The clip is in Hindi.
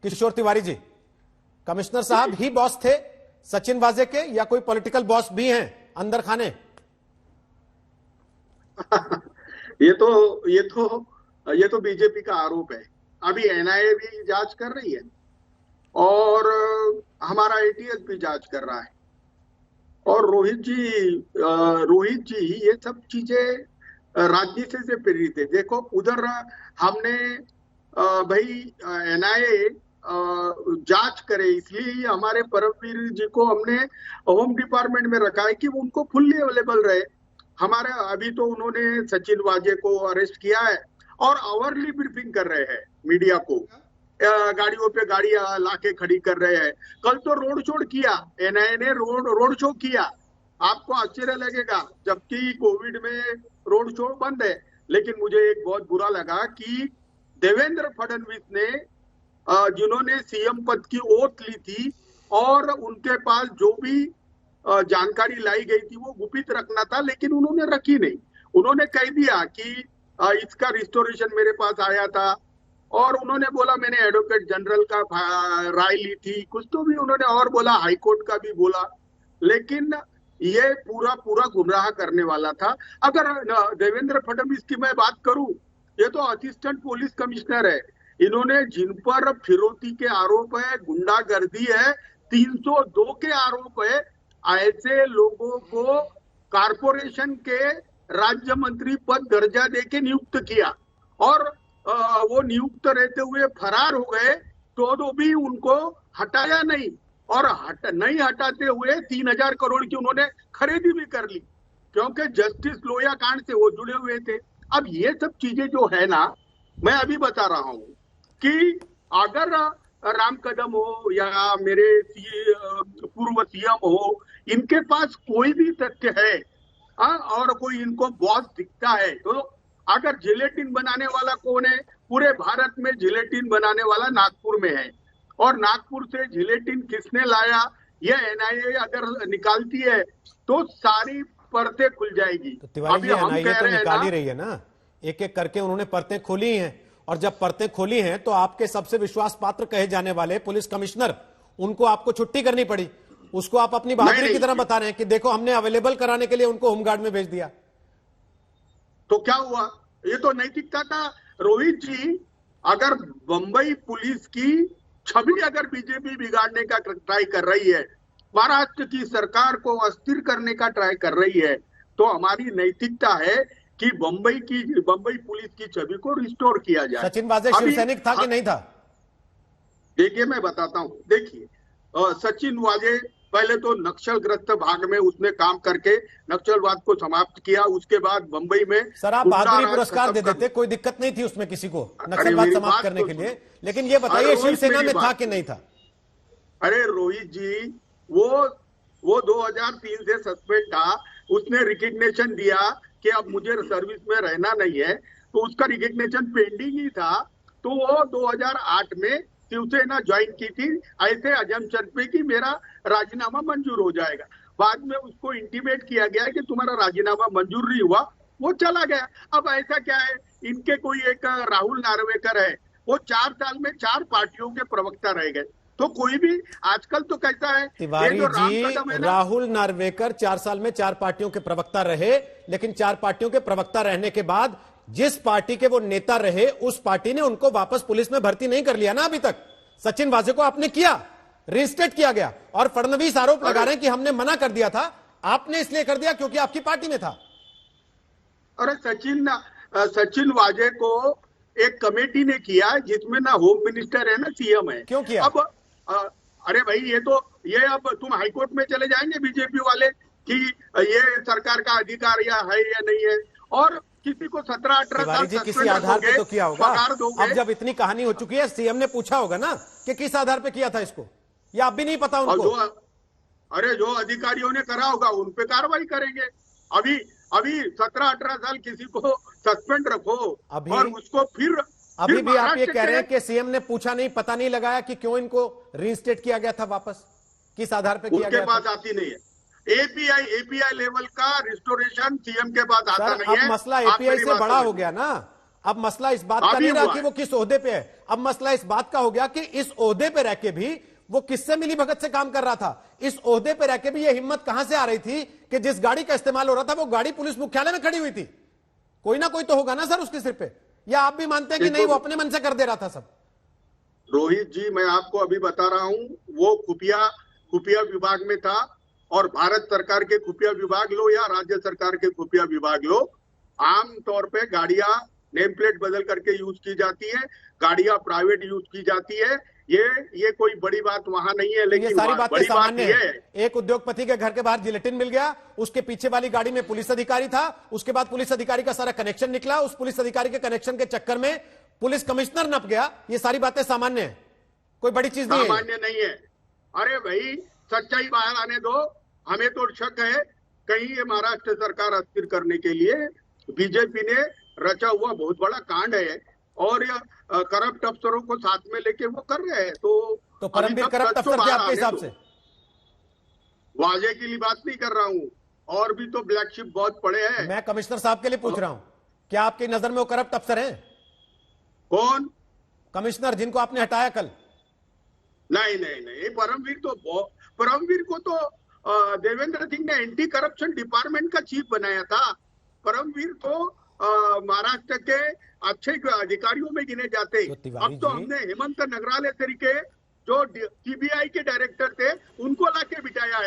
किशोर तिवारी जी, कमिश्नर साहब ही बॉस थे सचिन वाजे के या कोई पॉलिटिकल बॉस भी हैं अंदर खाने? ये तो बीजेपी का आरोप है। अभी एनआईए भी जांच कर रही है और हमारा एटीएस भी जांच कर रहा है। और रोहित जी ये सब चीजें राजनीति से प्रेरित है। देखो उधर हमने भाई एनआईए जांच करे, इसलिए हमारे परमवीर जी को हमने होम डिपार्टमेंट में रखा है कि उनको फुल्ली अवेलेबल रहे। हमारे अभी तो उन्होंने सचिन वाजे को अरेस्ट किया है और आवरली ब्रीफिंग कर रहे हैं मीडिया को, गाड़ियों पे गाड़ियां लाके खड़ी कर रहे हैं। कल तो रोड शो किया एनआईए ने, रोड शो किया। आपको आश्चर्य लगेगा जबकि कोविड में रोड शो बंद है। लेकिन मुझे एक बहुत बुरा लगा कि देवेंद्र फडणवीस ने, जिन्होंने सीएम पद की ओथ ली थी और उनके पास जो भी जानकारी लाई गई थी वो गुपित रखना था, लेकिन उन्होंने रखी नहीं। उन्होंने कह दिया कि इसका रिस्टोरेशन मेरे पास आया था और उन्होंने बोला मैंने एडवोकेट जनरल का राय ली थी, कुछ तो भी उन्होंने और बोला, हाईकोर्ट का भी बोला। लेकिन ये पूरा गुमराह करने वाला था। अगर देवेंद्र फडणवीस की मैं बात करूं, ये तो असिस्टेंट पुलिस कमिश्नर है। इन्होंने जिन पर फिरौती के आरोप है, गुंडागर्दी है, 302 के आरोप है, ऐसे लोगों को कारपोरेशन के राज्य मंत्री पद दर्जा देके नियुक्त किया और वो नियुक्त रहते हुए फरार हो गए तो भी उनको हटाया नहीं, और नहीं हटाते हुए 3000 करोड़ की उन्होंने खरीदी भी कर ली, क्योंकि जस्टिस लोया कांड से वो जुड़े हुए थे। अब ये सब चीजें जो है ना, मैं अभी बता रहा हूं कि अगर राम कदम हो या मेरे पूर्व सीएम हो, इनके पास कोई भी तथ्य है और कोई इनको बॉस दिखता है, तो अगर जिलेटिन बनाने वाला कौन है? पूरे भारत में जिलेटिन बनाने वाला नागपुर में है, और नागपुर से जिलेटिन किसने लाया ये एनआईए अगर निकालती है तो सारी परतें खुल जाएगी। तो तिवारी जी, एनआईए तो निकाल ही रही है ना, एक एक करके उन्होंने परतें खोली हैं, और जब परतें खोली हैं तो आपके सबसे विश्वास पात्र कहे जाने वाले पुलिस कमिश्नर, उनको आपको छुट्टी करनी पड़ी। उसको आप अपनी बहादुरी की तरह बता रहे हैं कि देखो हमने अवेलेबल कराने के लिए उनको होमगार्ड में भेज दिया। तो क्या हुआ? ये तो नैतिकता का। रोहित जी, अगर बंबई पुलिस की छवि अगर बीजेपी बिगाड़ने का ट्राई कर रही है, महाराष्ट्र की सरकार को अस्थिर करने का ट्राई कर रही है, तो हमारी नैतिकता है कि बंबई पुलिस की छवि को रिस्टोर किया जाए। सचिन वाजे शिवसैनिक था कि नहीं था? देखिए मैं बताता हूं। देखिए सचिन वाजे पहले तो नक्सलग्रस्त भाग में उसने काम करके नक्सलवाद को समाप्त किया। उसके बाद मुंबई में सर आप बहादुरी पुरस्कार दे देते, कोई दिक्कत नहीं थी उसमें किसी को नक्सलवाद समाप्त करने के लिए। लेकिन ये बताइए शिवसेना में था कि नहीं था? अरे रोहित जी, वो 2003 से सस्पेंड था। उसने रिकग्निशन दिया कि अब मुझे सर्विस में रहना नहीं है, तो उसका रिकग्निशन पेंडिंग ही था। तो वो 2008 में शिवसेना ज्वाइन की थी ऐसे अजम्पशन पे कि मेरा राजीनामा मंजूर हो जाएगा। बाद में उसको इंटीमेट किया गया कि तुम्हारा राजीनामा मंजूर नहीं हुआ, वो चला गया। अब ऐसा क्या है, इनके कोई एक राहुल नार्वेकर है, वो 4 साल में 4 पार्टियों के प्रवक्ता रह गए। तो कोई भी आजकल तो कैसा है तिवारी जी, राहुल नार्वेकर 4 साल में 4 पार्टियों के प्रवक्ता रहे, लेकिन 4 पार्टियों के प्रवक्ता रहने के बाद जिस पार्टी के वो नेता रहे उस पार्टी ने उनको वापस पुलिस में भर्ती नहीं कर लिया ना अभी तक। सचिन वाजे को आपने किया, रिस्टेट किया गया, और फडणवीस आरोप लगा रहे हैं कि हमने मना कर दिया था, आपने इसलिए कर दिया क्योंकि आपकी पार्टी में था। अरे सचिन वाजे को एक कमेटी ने किया जिसमें ना होम मिनिस्टर है ना सीएम है। क्यों किया? अब अरे भाई ये अब तुम हाईकोर्ट में चले जाएंगे बीजेपी वाले कि ये सरकार का अधिकार या है या नहीं है, और किसी को 17-18 साल किसी आधार पे तो किया होगा। अब जब इतनी कहानी हो चुकी है, सीएम ने पूछा होगा ना कि किस आधार पे किया था इसको, या अब भी नहीं पता उनको? अरे जो अधिकारियों ने करा होगा उन पे कार्रवाई करेंगे। अभी 17-18 साल किसी को सस्पेंड रखो और उसको फिर अभी भी आप ये कह रहे हैं कि सीएम ने पूछा नहीं, पता नहीं लगाया कि क्यों इनको रीइंस्टेट किया गया था वापस, किस आधार पे किया गया? उनके पास आती नहीं है। एपीआई लेवल का रिस्टोरेशन सीएम के पास आता नहीं है। अब मसला एपीआई से बड़ा हो गया ना। अब मसला इस बात का अभी नहीं रहा हुआ कि है। वो किस ओहदे पे है, अब मसला इस बात का हो गया कि इस ओहदे पे रह के भी वो किससे मिली भगत से काम कर रहा था। इस ओहदे पे रह के भी ये हिम्मत कहां से आ रही थी कि जिस गाड़ी का इस्तेमाल हो रहा था वो गाड़ी पुलिस मुख्यालय में खड़ी हुई थी। कोई ना कोई तो होगा ना सर उसके सिर पे, या आप भी मानते हैं कि नहीं वो अपने मन से कर दे रहा था सब? रोहित जी, मैं आपको अभी बता रहा हूं, वो खुफिया विभाग में था, और भारत सरकार के खुफिया विभाग लो या राज्य सरकार के खुफिया विभाग लो, आम तौर पे गाड़ियां नेम प्लेट बदल करके यूज की जाती है, गाड़ियां प्राइवेट यूज की जाती है। ये कोई बड़ी बात वहां नहीं है, तो ये लेकिन सारी बातें बड़ी बात सामान्य ये है। है, एक उद्योगपति के घर के बाहर जिलेटिन मिल गया, उसके पीछे वाली गाड़ी में पुलिस अधिकारी था, उसके बाद पुलिस अधिकारी का सारा कनेक्शन निकला, उस पुलिस अधिकारी के कनेक्शन के चक्कर में पुलिस कमिश्नर नप गया। ये सारी बातें सामान्य है, कोई बड़ी चीज नहीं है। सामान्य नहीं है। अरे भाई, सच्चाई बाहर आने दो। हमें तो शक है कहीं ये महाराष्ट्र सरकार अस्थिर करने के लिए बीजेपी ने रचा हुआ बहुत बड़ा कांड है, और ये करप्ट अफसरों को साथ में लेके वो कर रहे हैं। तो परमवीर करप्ट अफसर थे आपके हिसाब से? वाजे के लिए बात नहीं कर रहा हूँ, और भी तो ब्लैक शिप बहुत पड़े हैं। मैं कमिश्नर साहब के लिए पूछ रहा हूं, क्या आपकी नजर में वो करप्ट अफसर हैं? कौन? कमिश्नर जिनको आपने हटाया कल? नहीं नहीं नहीं, परमवीर को तो देवेंद्र सिंह ने एंटी करप्शन डिपार्टमेंट का चीफ बनाया था। परमवीर को महाराष्ट्र के अच्छे अधिकारियों में गिने जाते। अब तो हमने हेमंत नगराले तरीके जो सीबीआई के डायरेक्टर थे उनको लाके बिठाया है।